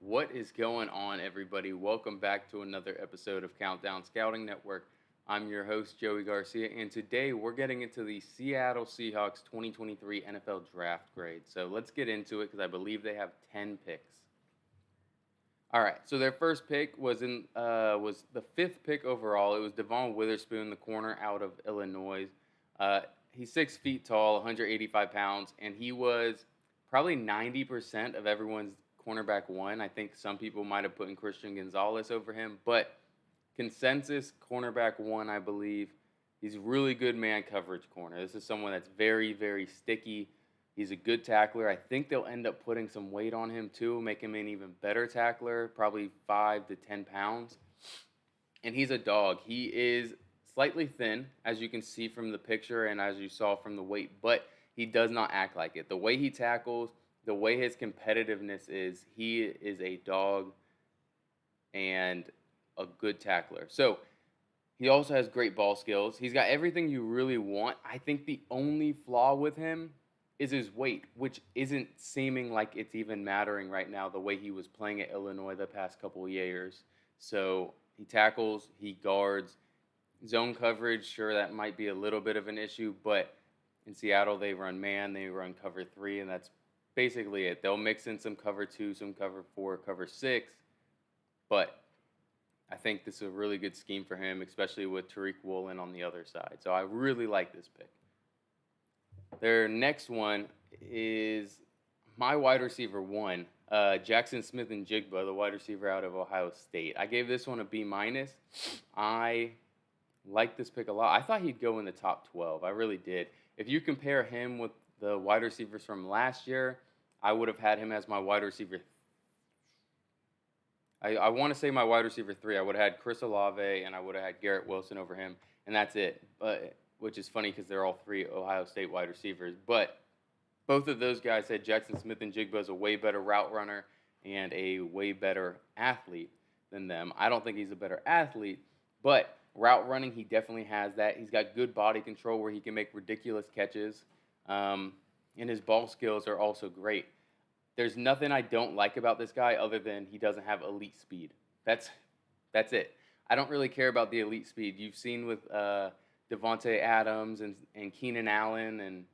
What is going on, everybody? Welcome back to another episode of Countdown Scouting Network. I'm your host, Joey Garcia, and today we're getting into the Seattle Seahawks 2023 NFL Draft grade. So let's get into it because I believe they have 10 picks. All right, so their first pick was the fifth pick overall. It was Devon Witherspoon, the corner out of Illinois. Uh, he's 6 feet tall, 185 pounds, and he was probably 90% of everyone's cornerback one. I think some people might have put in Christian Gonzalez over him, but consensus cornerback one, I believe. He's really good man coverage corner. This is someone that's very, very sticky. He's a good tackler. I think they'll end up putting some weight on him too, make him an even better tackler, probably 5 to 10 pounds. And he's a dog. He is slightly thin, as you can see from the picture and as you saw from the weight, but he does not act like it. The way he tackles, the way his competitiveness is, he is a dog and a good tackler. So he also has great ball skills. He's got everything you really want. I think the only flaw with him is his weight, which isn't seeming like it's even mattering right now the way he was playing at Illinois the past couple of years. So he tackles, he guards, zone coverage, sure, that might be a little bit of an issue, but in Seattle, they run man, they run cover three, and that's basically it. They'll mix in some cover two, some cover four, cover six, but I think this is a really good scheme for him, especially with Tariq Woolen on the other side. So I really like this pick. Their next one is my wide receiver one, Jackson Smith and Jigba, the wide receiver out of Ohio State. I gave this one a B minus. I like this pick a lot. I thought he'd go in the top 12. I really did. If you compare him with the wide receivers from last year, I would have had him as my wide receiver. I want to say my wide receiver three. I would have had Chris Olave and I would have had Garrett Wilson over him, and that's it. But which is funny because they're all three Ohio State wide receivers. But both of those guys said Jackson Smith and Jigba is a way better route runner and a way better athlete than them. I don't think he's a better athlete, but route running, he definitely has that. He's got good body control where he can make ridiculous catches, and his ball skills are also great. There's nothing I don't like about this guy other than he doesn't have elite speed. That's it. I don't really care about the elite speed. You've seen with Devontae Adams and Keenan Allen and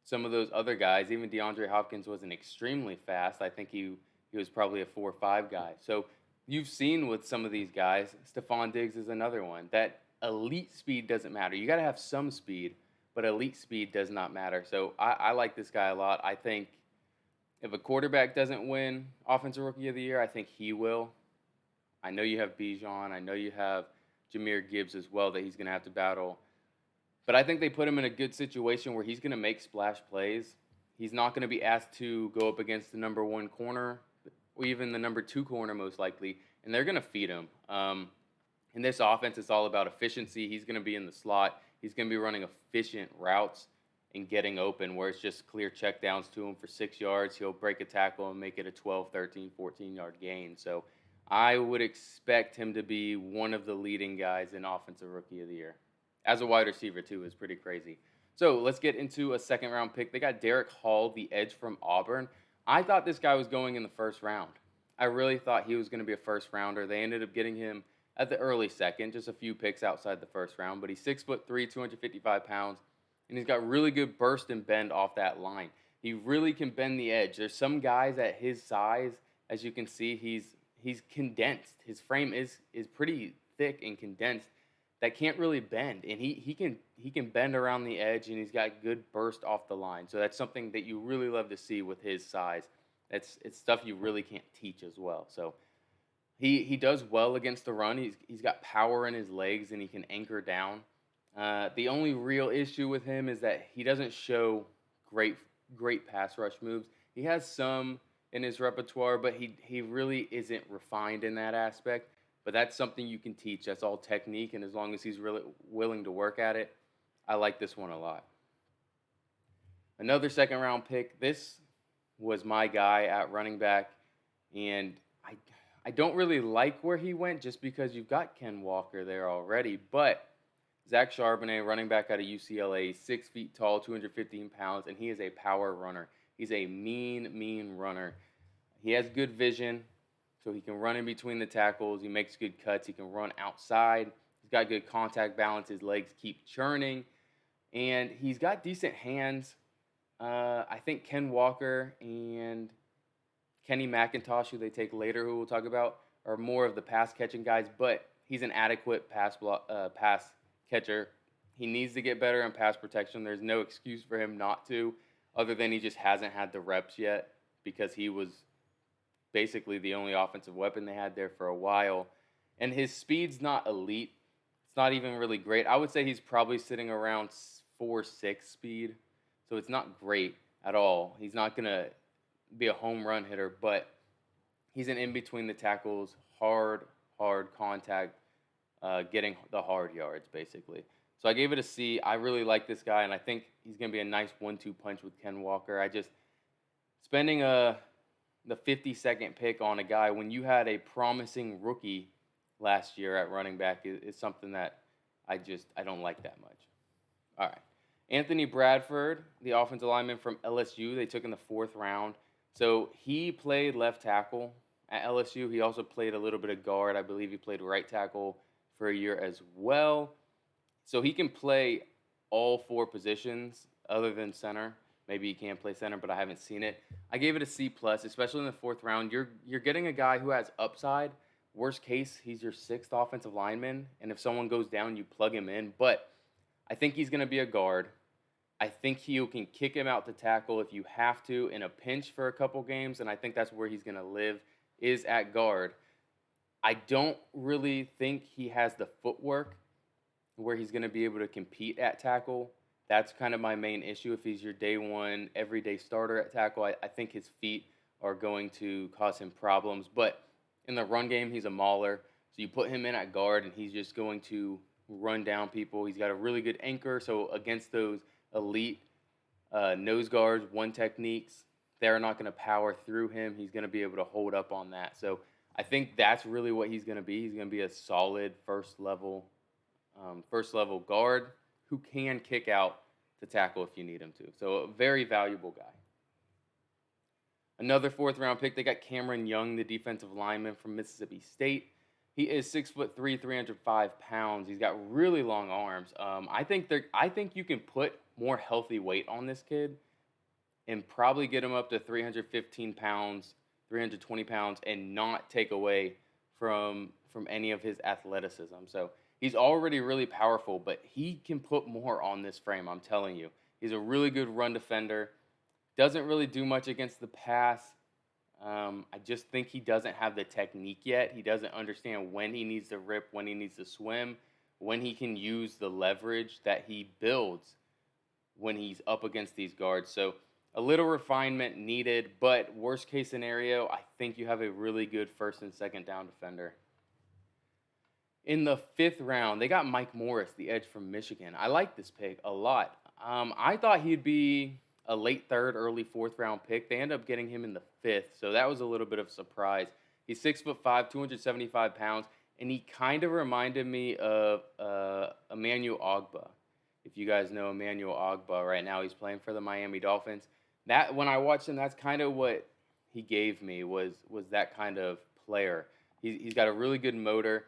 some of those other guys. Even DeAndre Hopkins wasn't extremely fast. I think he was probably a 4 or 5 guy. So you've seen with some of these guys, Stephon Diggs is another one. That elite speed doesn't matter. You got to have some speed, but elite speed does not matter. So I like this guy a lot. I think if a quarterback doesn't win Offensive Rookie of the Year, I think he will. I know you have Bijan. I know you have Jahmyr Gibbs as well that he's going to have to battle. But I think they put him in a good situation where he's going to make splash plays. He's not going to be asked to go up against the number one corner or even the number two corner most likely, and they're going to feed him. In this offense, it's all about efficiency. He's going to be in the slot. He's going to be running efficient routes and getting open where it's just clear checkdowns to him for 6 yards. He'll break a tackle and make it a 12, 13, 14-yard gain. So I would expect him to be one of the leading guys in Offensive Rookie of the Year. As a wide receiver, too, is pretty crazy. So let's get into a second-round pick. They got Derek Hall, the edge from Auburn. I thought this guy was going in the first round. I really thought he was going to be a first-rounder. They ended up getting him at the early second, just a few picks outside the first round. But he's 6'3", 255 pounds, and he's got really good burst and bend off that line. He really can bend the edge. There's some guys at his size, as you can see, he's condensed. His frame is pretty thick and condensed that can't really bend, and he can bend around the edge, and he's got good burst off the line. So that's something that you really love to see with his size. It's stuff you really can't teach as well. So he does well against the run. He's got power in his legs, and he can anchor down. The only real issue with him is that he doesn't show great pass rush moves. He has some in his repertoire, but he really isn't refined in that aspect. But that's something you can teach. That's all technique, and as long as he's really willing to work at it, I like this one a lot. Another second-round pick. This was my guy at running back, and I don't really like where he went just because you've got Ken Walker there already, but Zach Charbonnet, running back out of UCLA, 6 feet tall, 215 pounds, and he is a power runner. He's a mean runner. He has good vision. so he can run in between the tackles. He makes good cuts. He can run outside. He's got good contact balance. His legs keep churning, and he's got decent hands. I think Ken Walker and Kenny McIntosh, who they take later, who we'll talk about, are more of the pass catching guys. But he's an adequate pass catcher. He needs to get better in pass protection. There's no excuse for him not to, other than he just hasn't had the reps yet because he was basically the only offensive weapon they had there for a while. And his speed's not elite. It's not even really great. I would say he's probably sitting around 4.6 speed. So it's not great at all. He's not going to be a home run hitter, but he's an in between the tackles, hard contact, getting the hard yards, basically. So I gave it a C. I really like this guy, and I think he's going to be a nice 1-2 punch with Ken Walker. I just, spending the 52nd pick on a guy when you had a promising rookie last year at running back is something that I don't like that much. All right. Anthony Bradford, the offensive lineman from LSU, they took in the 4th round. So he played left tackle at LSU. He also played a little bit of guard. I believe he played right tackle for a year as well. So he can play all 4 positions other than center. Maybe he can't play center, but I haven't seen it. I gave it a C+, especially in the 4th round. You're getting a guy who has upside. Worst case, he's your 6th offensive lineman, and if someone goes down, you plug him in. But I think he's going to be a guard. I think you can kick him out to tackle if you have to in a pinch for a couple games, and I think that's where he's going to live, is at guard. I don't really think he has the footwork where he's going to be able to compete at tackle. That's kind of my main issue. If he's your day one, everyday starter at tackle, I think his feet are going to cause him problems. But in the run game, he's a mauler. So you put him in at guard, and he's just going to run down people. He's got a really good anchor. So against those elite nose guards, one techniques, they're not going to power through him. He's going to be able to hold up on that. So I think that's really what he's going to be. He's going to be a solid first level guard who can kick out to tackle if you need him to. So a very valuable guy. Another 4th round pick, they got Cameron Young, the defensive lineman from Mississippi State. He is 6'3", 305 pounds. He's got really long arms. I think you can put more healthy weight on this kid and probably get him up to 315 pounds, 320 pounds, and not take away from any of his athleticism. So he's already really powerful, but he can put more on this frame, I'm telling you. He's a really good run defender. Doesn't really do much against the pass. I just think he doesn't have the technique yet. He doesn't understand when he needs to rip, when he needs to swim, when he can use the leverage that he builds when he's up against these guards. So a little refinement needed, but worst case scenario, I think you have a really good 1st and 2nd down defender. In the 5th round, they got Mike Morris, the edge from Michigan. I like this pick a lot. I thought he'd be a late 3rd, early 4th round pick. They ended up getting him in the 5th, so that was a little bit of a surprise. He's 6'5", 275 pounds, and he kind of reminded me of Emmanuel Ogbah. If you guys know Emmanuel Ogbah right now, he's playing for the Miami Dolphins. That when I watched him, that's kind of what he gave me was that kind of player. He's got a really good motor,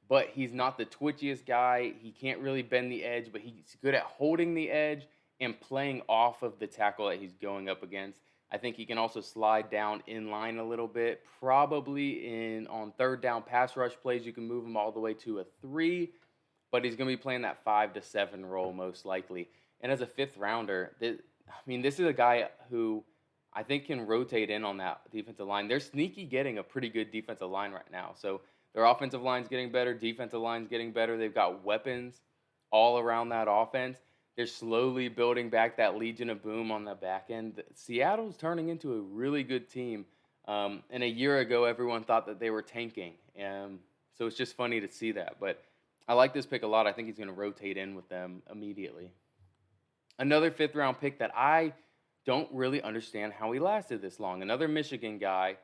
but he's not the twitchiest guy. He can't really bend the edge, but he's good at holding the edge and playing off of the tackle that he's going up against. I think he can also slide down in line a little bit. Probably on 3rd down pass rush plays, you can move him all the way to a 3, but he's going to be playing that 5 to 7 role most likely. And as a 5th rounder, this is a guy who I think can rotate in on that defensive line. They're sneaky getting a pretty good defensive line right now. So their offensive line's getting better, defensive line's getting better. They've got weapons all around that offense. They're slowly building back that Legion of Boom on the back end. Seattle's turning into a really good team. And a year ago, everyone thought that they were tanking. So it's just funny to see that. But I like this pick a lot. I think he's going to rotate in with them immediately. Another 5th round pick that I don't really understand how he lasted this long. Another Michigan guy,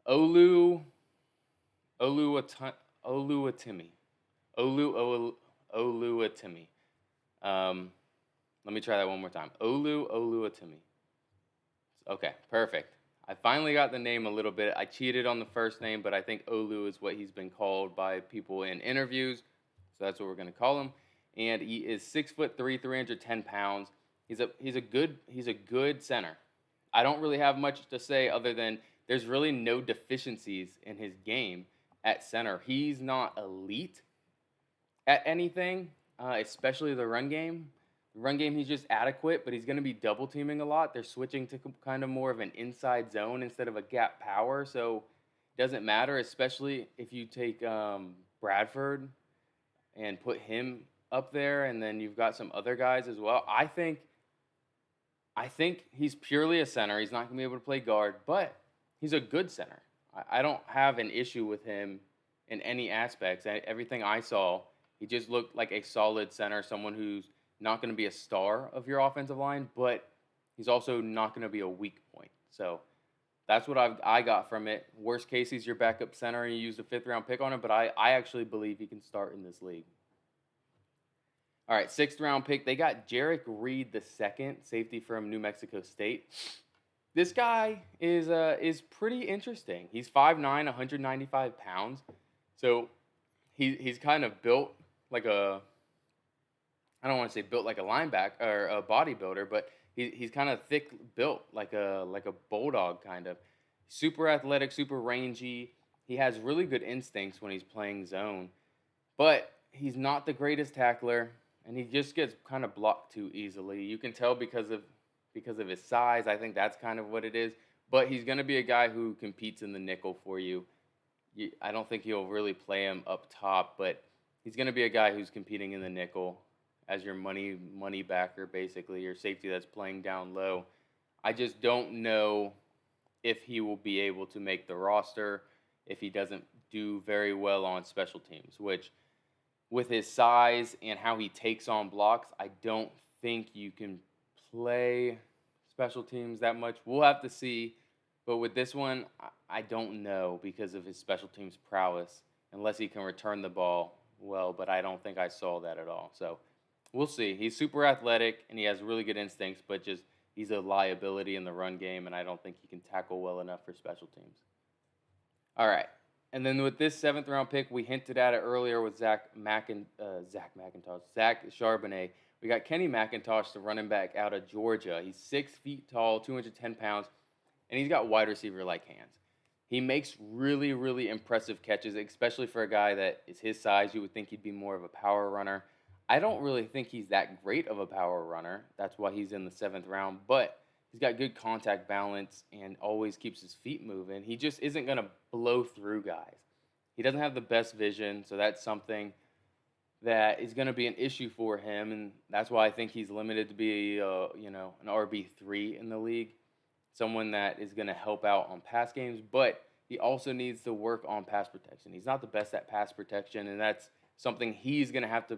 Oluwatimi. Oluwatimi. Let me try that one more time. Oluwatimi. Okay, perfect. I finally got the name a little bit. I cheated on the first name, but I think Olu is what he's been called by people in interviews. So that's what we're going to call him. And he is 6'3", 310 pounds. He's a good center. I don't really have much to say other than there's really no deficiencies in his game at center. He's not elite at anything, especially the run game. The run game, he's just adequate, but he's going to be double teaming a lot. They're switching to kind of more of an inside zone instead of a gap power, so it doesn't matter, especially if you take Bradford and put him up there, and then you've got some other guys as well. I think he's purely a center. He's not going to be able to play guard, but he's a good center. I don't have an issue with him in any aspects. Everything I saw, he just looked like a solid center, someone who's not going to be a star of your offensive line, but he's also not going to be a weak point. So that's what I got from it. Worst case, he's your backup center and you use a 5th-round pick on him, but I actually believe he can start in this league. All right, 6th-round pick. They got Jarek Reed II, safety from New Mexico State. This guy is pretty interesting. He's 5'9", 195 pounds. So he's kind of built like a, I don't want to say built like a linebacker or a bodybuilder, but he's kind of thick built like a bulldog kind of. Super athletic, super rangy. He has really good instincts when he's playing zone, but he's not the greatest tackler. And he just gets kind of blocked too easily. You can tell because of his size. I think that's kind of what it is. But he's going to be a guy who competes in the nickel for you. I don't think you'll really play him up top, but he's going to be a guy who's competing in the nickel as your money backer, basically, your safety that's playing down low. I just don't know if he will be able to make the roster if he doesn't do very well on special teams, which with his size and how he takes on blocks, I don't think you can play special teams that much. We'll have to see. But with this one, I don't know because of his special teams prowess, unless he can return the ball well. But I don't think I saw that at all. So we'll see. He's super athletic and he has really good instincts, but just he's a liability in the run game, and I don't think he can tackle well enough for special teams. All right. And then with this 7th-round pick, we hinted at it earlier with Zach Charbonnet. We got Kenny McIntosh, the running back out of Georgia. He's 6 feet tall, 210 pounds, and he's got wide receiver-like hands. He makes really, really impressive catches, especially for a guy that is his size. You would think he'd be more of a power runner. I don't really think he's that great of a power runner. That's why he's in the 7th round, but he's got good contact balance and always keeps his feet moving. He just isn't going to blow through guys. He doesn't have the best vision, so that's something that is going to be an issue for him, and that's why I think he's limited to be an RB3 in the league, someone that is going to help out on pass games, but he also needs to work on pass protection. He's not the best at pass protection, and that's something he's going to have to,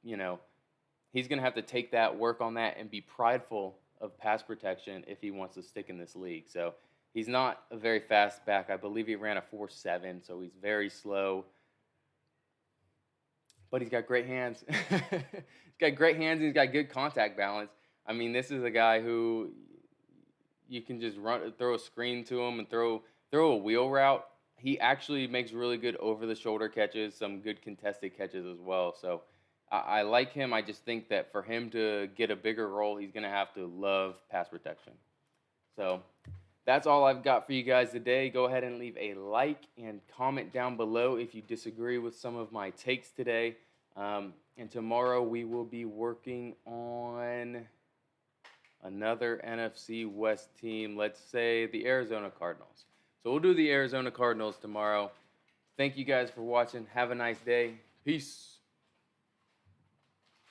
he's going to have to take that, work on that, and be prideful of pass protection if he wants to stick in this league. So he's not a very fast back. I believe he ran a 4.7, so he's very slow. But he's got great hands. He's got great hands and he's got good contact balance. I mean, this is a guy who you can just throw a screen to him and throw a wheel route. He actually makes really good over-the-shoulder catches, some good contested catches as well. So I like him. I just think that for him to get a bigger role, he's going to have to love pass protection. So that's all I've got for you guys today. Go ahead and leave a like and comment down below if you disagree with some of my takes today. And tomorrow we will be working on another NFC West team. Let's say the Arizona Cardinals. So we'll do the Arizona Cardinals tomorrow. Thank you guys for watching. Have a nice day. Peace.